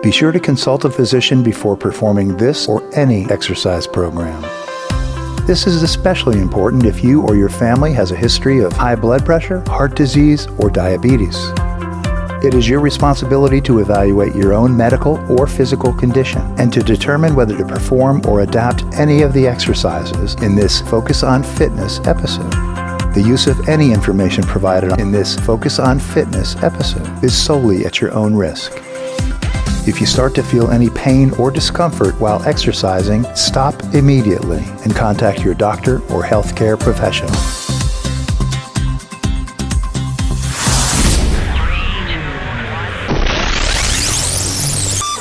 Be sure to consult a physician before performing this or any exercise program. This is especially important if you or your family has a history of high blood pressure, heart disease, or diabetes. It is your responsibility to evaluate your own medical or physical condition and to determine whether to perform or adapt any of the exercises in this Focus on Fitness episode. The use of any information provided in this Focus on Fitness episode is solely at your own risk. If you start to feel any pain or discomfort while exercising, stop immediately and contact your doctor or healthcare professional.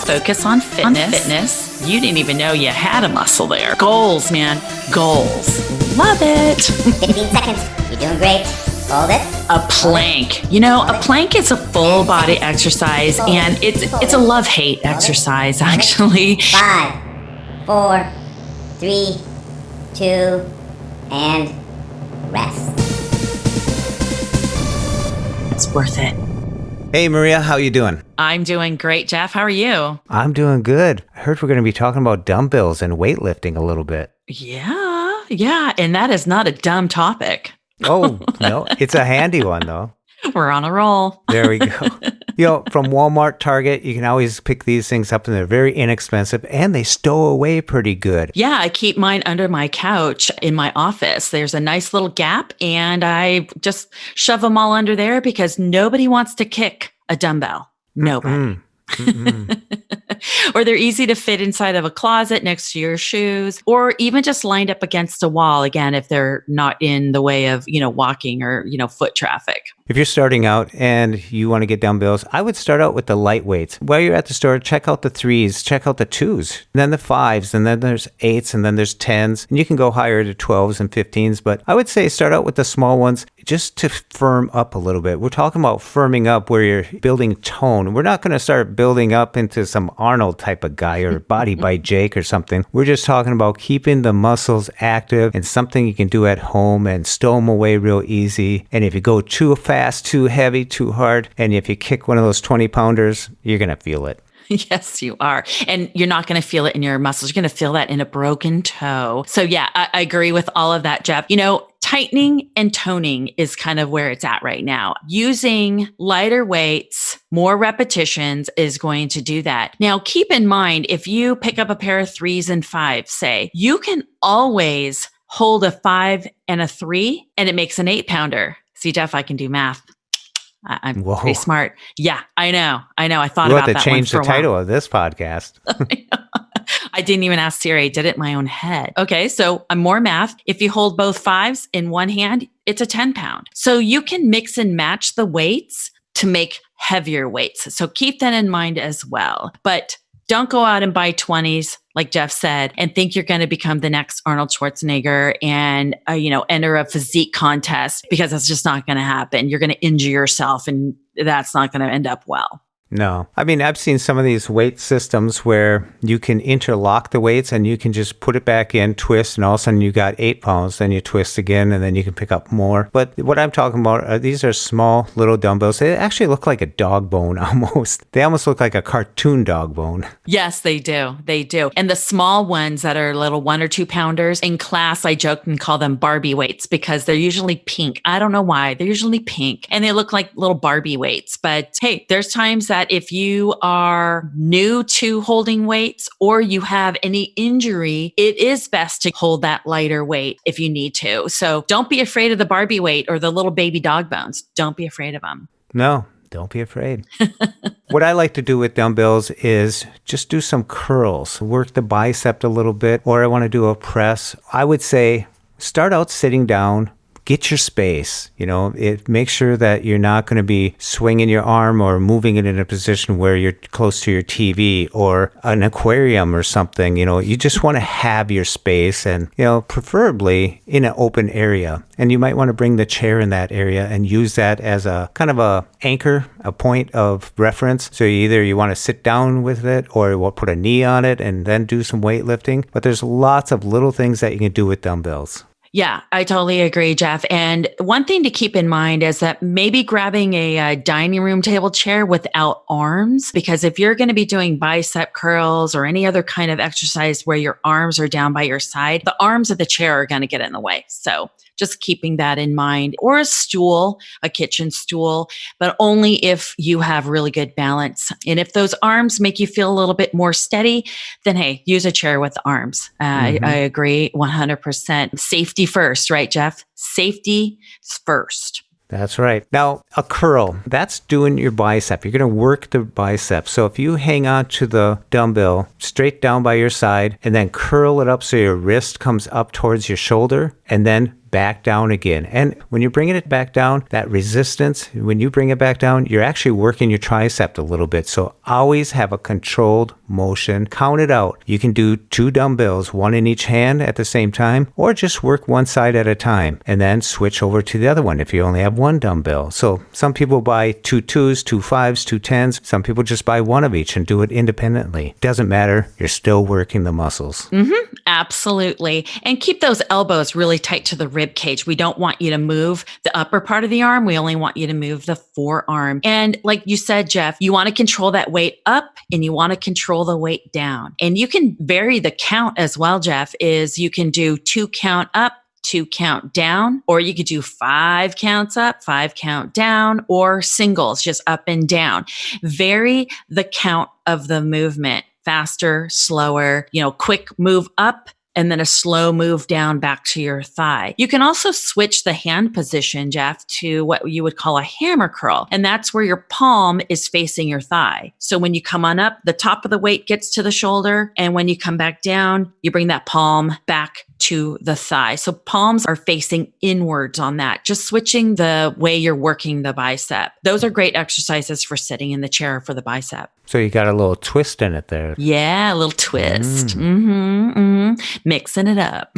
Focus on fitness. You didn't even know you had a muscle there. Goals, man. Goals. Love it. 15 seconds. You're doing great. Hold it. A plank. You know, a plank is a full body exercise, and it's a love-hate exercise, actually. 5, 4, 3, 2, and rest. It's worth it. Hey, Maria, how you doing? I'm doing great, Jeff. How are you? I'm doing good. I heard we're going to be talking about dumbbells and weightlifting a little bit. Yeah. And that is not a dumb topic. Oh, no, it's a handy one, though. We're on a roll. There we go. You know, from Walmart, Target, you can always pick these things up, and they're very inexpensive, and they stow away pretty good. Yeah, I keep mine under my couch in my office. There's a nice little gap, and I just shove them all under there because nobody wants to kick a dumbbell. Nobody. Or they're easy to fit inside of a closet next to your shoes, or even just lined up against a wall, again, if they're not in the way of, walking or, foot traffic. If you're starting out and you want to get dumbbells, I would start out with the lightweights. While you're at the store, check out the 3s, check out the 2s, and then the 5s, and then there's 8s, and then there's 10s, and you can go higher to 12s and 15s, but I would say start out with the small ones just to firm up a little bit. We're talking about firming up where you're building tone. We're not going to start building up into some Arnold type of guy or Body by Jake or something. We're just talking about keeping the muscles active and something you can do at home and stow them away real easy. And if you go too fast, too heavy, too hard, and if you kick one of those 20-pounders, you're going to feel it. Yes, you are. And you're not going to feel it in your muscles. You're going to feel that in a broken toe. So yeah, I agree with all of that, Jeff. Tightening and toning is kind of where it's at right now. Using lighter weights, more repetitions is going to do that. Now, keep in mind, if you pick up a pair of 3s and 5s, say, you can always hold a 5 and a 3 and it makes an 8-pounder. See, Jeff, I can do math. I'm pretty smart. Yeah, I know. I thought about that one for a while. We'll have to change the title of this podcast. I didn't even ask Siri. I did it in my own head. Okay, so more math. If you hold both 5s in one hand, it's a 10-pound. So you can mix and match the weights to make heavier weights. So keep that in mind as well. But don't go out and buy 20s, like Jeff said, and think you're going to become the next Arnold Schwarzenegger and, enter a physique contest, because that's just not going to happen. You're going to injure yourself, and that's not going to end up well. No. I mean, I've seen some of these weight systems where you can interlock the weights and you can just put it back in, twist, and all of a sudden you got 8 pounds, then you twist again, and then you can pick up more. But what I'm talking about, these are small little dumbbells. They actually look like a dog bone almost. They almost look like a cartoon dog bone. Yes, they do. They do. And the small ones that are little 1 or 2 pounders, in class, I joke and call them Barbie weights because they're usually pink. I don't know why. They're usually pink and they look like little Barbie weights. But hey, there's times that if you are new to holding weights or you have any injury, it is best to hold that lighter weight if you need to. So don't be afraid of the Barbie weight or the little baby dog bones. Don't be afraid of them. No, don't be afraid. What I like to do with dumbbells is just do some curls, work the bicep a little bit, or I want to do a press. I would say start out sitting down. Get your space, make sure that you're not going to be swinging your arm or moving it in a position where you're close to your TV or an aquarium or something. You just want to have your space and, preferably in an open area. And you might want to bring the chair in that area and use that as a kind of a anchor, a point of reference. So either you want to sit down with it or we'll put a knee on it and then do some weightlifting. But there's lots of little things that you can do with dumbbells. Yeah, I totally agree, Jeff. And one thing to keep in mind is that maybe grabbing a dining room table chair without arms, because if you're going to be doing bicep curls or any other kind of exercise where your arms are down by your side, the arms of the chair are going to get in the way. So just keeping that in mind, or a stool, a kitchen stool, but only if you have really good balance. And if those arms make you feel a little bit more steady, then hey, use a chair with arms. I agree 100%. Safety first, right, Jeff? Safety first. That's right. Now, a curl, that's doing your bicep. You're going to work the bicep. So if you hang on to the dumbbell straight down by your side and then curl it up so your wrist comes up towards your shoulder and then back down again. And when you're bringing it back down, that resistance, when you bring it back down, you're actually working your tricep a little bit. So always have a controlled motion. Count it out. You can do 2 dumbbells, 1 in each hand at the same time, or just work one side at a time and then switch over to the other one if you only have 1 dumbbell. So some people buy 2 2s, 2 5s, 2 10s. Some people just buy 1 of each and do it independently. Doesn't matter. You're still working the muscles. Absolutely. And keep those elbows really tight to the rib cage. We don't want you to move the upper part of the arm. We only want you to move the forearm. And like you said, Jeff, you want to control that weight up and you want to control the weight down. And you can vary the count as well, Jeff, is you can do 2 count up, 2 count down, or you could do 5 counts up, 5 count down, or singles, just up and down. Vary the count of the movement. Faster, slower, quick move up and then a slow move down back to your thigh. You can also switch the hand position, Jeff, to what you would call a hammer curl. And that's where your palm is facing your thigh. So when you come on up, the top of the weight gets to the shoulder. And when you come back down, you bring that palm back to the thigh. So palms are facing inwards on that, just switching the way you're working the bicep. Those are great exercises for sitting in the chair for the bicep. So you got a little twist in it there. Yeah, a little twist. Mixing it up.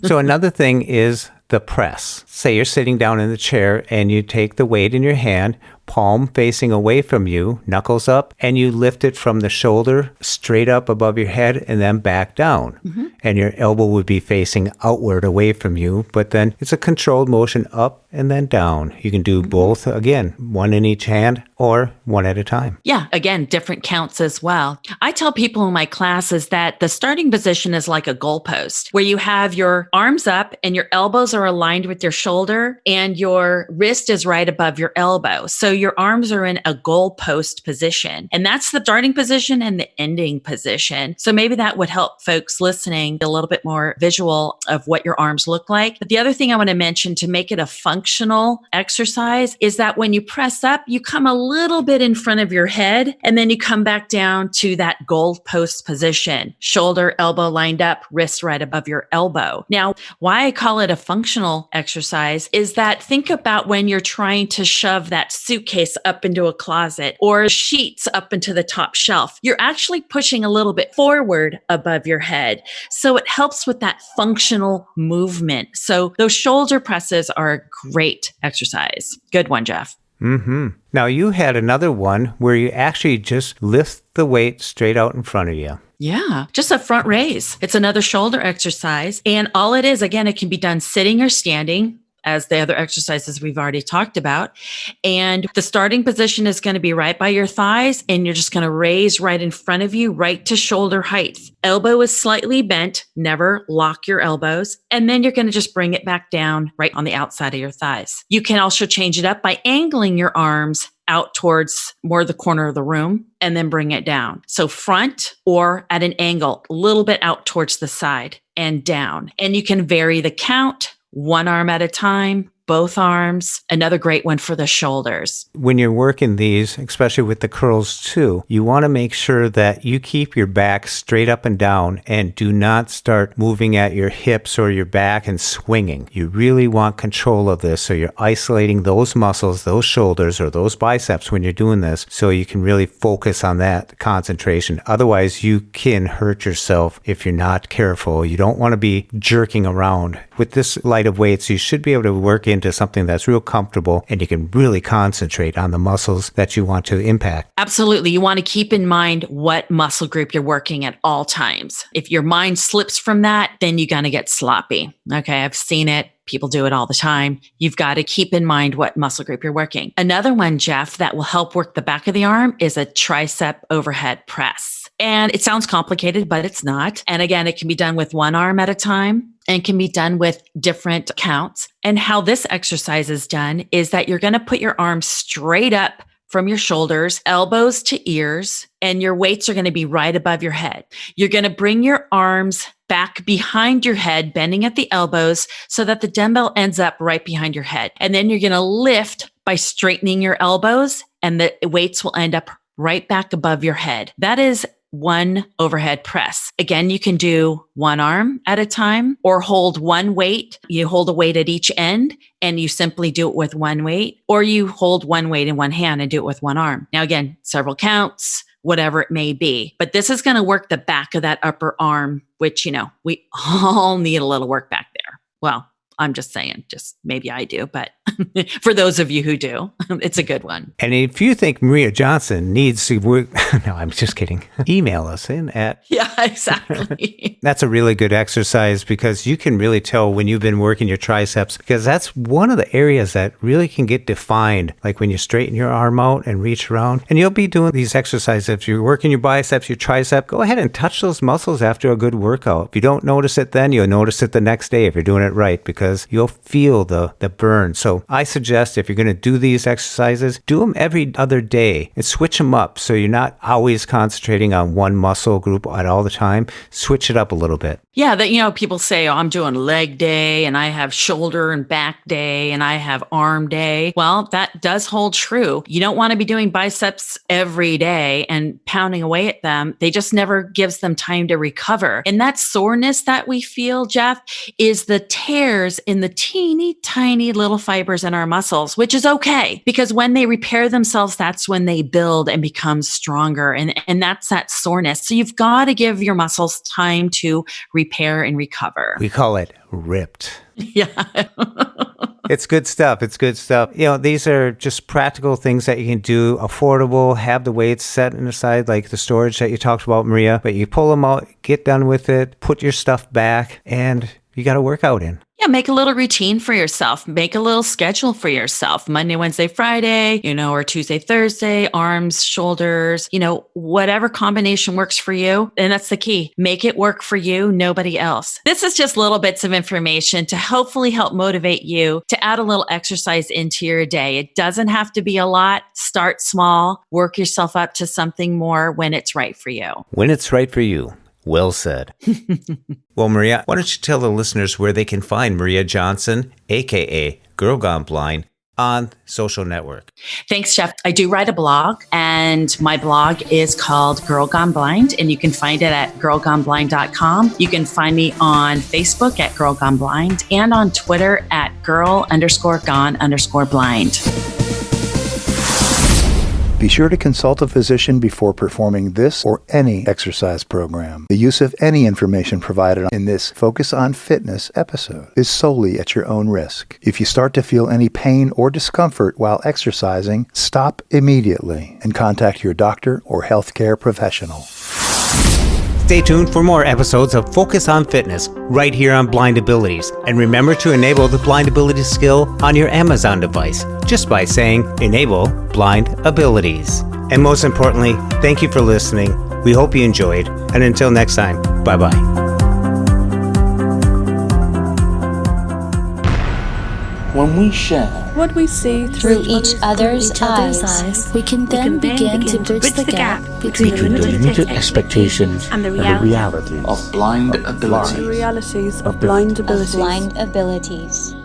So another thing is the press. Say you're sitting down in the chair and you take the weight in your hand, palm facing away from you, knuckles up, and you lift it from the shoulder straight up above your head and then back down. And your elbow would be facing outward away from you, but then it's a controlled motion up and then down. You can do both, again, 1 in each hand or 1 at a time. Yeah, again, different counts as well. I tell people in my classes that the starting position is like a goalpost where you have your arms up and your elbows are aligned with your shoulder and your wrist is right above your elbow. So your arms are in a goalpost position, and that's the starting position and the ending position. So maybe that would help folks listening a little bit more visual of what your arms look like. But the other thing I want to mention to make it a functional exercise is that when you press up, you come a little bit in front of your head and then you come back down to that goalpost position, shoulder, elbow lined up, wrist right above your elbow. Now, why I call it a functional exercise is that think about when you're trying to shove that suitcase up into a closet or sheets up into the top shelf. You're actually pushing a little bit forward above your head. So it helps with that functional movement. So those shoulder presses are a great exercise. Good one, Jeff. Now you had another one where you actually just lift the weight straight out in front of you. Yeah, just a front raise. It's another shoulder exercise. And all it is, again, it can be done sitting or standing, as the other exercises we've already talked about. And the starting position is going to be right by your thighs, and you're just going to raise right in front of you, right to shoulder height. Elbow is slightly bent, never lock your elbows. And then you're going to just bring it back down right on the outside of your thighs. You can also change it up by angling your arms out towards more the corner of the room and then bring it down. So front or at an angle, a little bit out towards the side and down. And you can vary the count, 1 arm at a time, both arms. Another great one for the shoulders. When you're working these, especially with the curls too, you want to make sure that you keep your back straight up and down and do not start moving at your hips or your back and swinging. You really want control of this. So you're isolating those muscles, those shoulders or those biceps when you're doing this, so you can really focus on that concentration. Otherwise, you can hurt yourself if you're not careful. You don't want to be jerking around. With this light of weights, you should be able to work in into something that's real comfortable and you can really concentrate on the muscles that you want to impact. Absolutely. You want to keep in mind what muscle group you're working at all times. If your mind slips from that, then you're going to get sloppy. Okay. I've seen it. People do it all the time. You've got to keep in mind what muscle group you're working. Another one, Jeff, that will help work the back of the arm is a tricep overhead press. And it sounds complicated, but it's not. And again, it can be done with one arm at a time and can be done with different counts. And how this exercise is done is that you're going to put your arms straight up from your shoulders, elbows to ears, and your weights are going to be right above your head. You're going to bring your arms back behind your head, bending at the elbows so that the dumbbell ends up right behind your head. And then you're going to lift by straightening your elbows and the weights will end up right back above your head. That is one overhead press. Again, you can do one arm at a time or hold one weight. You hold a weight at each end and you simply do it with one weight, or you hold one weight in one hand and do it with one arm. Now, again, several counts, whatever it may be. But this is going to work the back of that upper arm, which, we all need a little work back there. Well, I'm just saying, just maybe I do, but for those of you who do, it's a good one. And if you think Maria Johnson needs to work, no, I'm just kidding. Email us in at. Yeah, exactly. That's a really good exercise because you can really tell when you've been working your triceps, because that's one of the areas that really can get defined. Like when you straighten your arm out and reach around, and you'll be doing these exercises. If you're working your biceps, your tricep, go ahead and touch those muscles after a good workout. If you don't notice it then, you'll notice it the next day if you're doing it right, because you'll feel the burn. So I suggest if you're going to do these exercises, do them every other day and switch them up so you're not always concentrating on one muscle group at all the time. Switch it up a little bit. Yeah, that people say, I'm doing leg day and I have shoulder and back day and I have arm day. Well, that does hold true. You don't want to be doing biceps every day and pounding away at them. They just never gives them time to recover. And that soreness that we feel, Jeff, is the tears in the teeny tiny little fibers in our muscles, which is okay because when they repair themselves, that's when they build and become stronger. And that's that soreness. So you've got to give your muscles time to repair and recover. We call it ripped. Yeah. It's good stuff. It's good stuff. These are just practical things that you can do, affordable, have the weights set aside, like the storage that you talked about, Maria, but you pull them out, get done with it, put your stuff back, and you got a workout in. Yeah, make a little routine for yourself. Make a little schedule for yourself. Monday, Wednesday, Friday, or Tuesday, Thursday, arms, shoulders, whatever combination works for you. And that's the key. Make it work for you, nobody else. This is just little bits of information to hopefully help motivate you to add a little exercise into your day. It doesn't have to be a lot. Start small, work yourself up to something more when it's right for you. When it's right for you. Well said. Well, Maria, why don't you tell the listeners where they can find Maria Johnson, a.k.a. Girl Gone Blind, on social network? Thanks, Jeff. I do write a blog, and my blog is called Girl Gone Blind, and you can find it at girlgoneblind.com. You can find me on Facebook at Girl Gone Blind and on Twitter at girl_gone_blind. Be sure to consult a physician before performing this or any exercise program. The use of any information provided in this Focus on Fitness episode is solely at your own risk. If you start to feel any pain or discomfort while exercising, stop immediately and contact your doctor or healthcare professional. Stay tuned for more episodes of Focus on Fitness right here on Blind Abilities. And remember to enable the Blind Abilities skill on your Amazon device just by saying Enable Blind Abilities. And most importantly, thank you for listening. We hope you enjoyed. And until next time, bye-bye. When we share what we see through each other's eyes, we can then begin to bridge the gap between the limited expectations and the reality of blind abilities. The realities of blind abilities.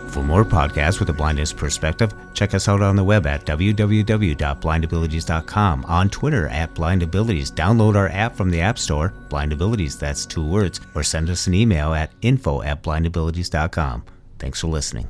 For more podcasts with a blindness perspective, check us out on the web at www.blindabilities.com, on Twitter at blindabilities. Download our app from the App Store, Blind Abilities, that's 2 words, or send us an email at info@blindabilities.com. Thanks for listening.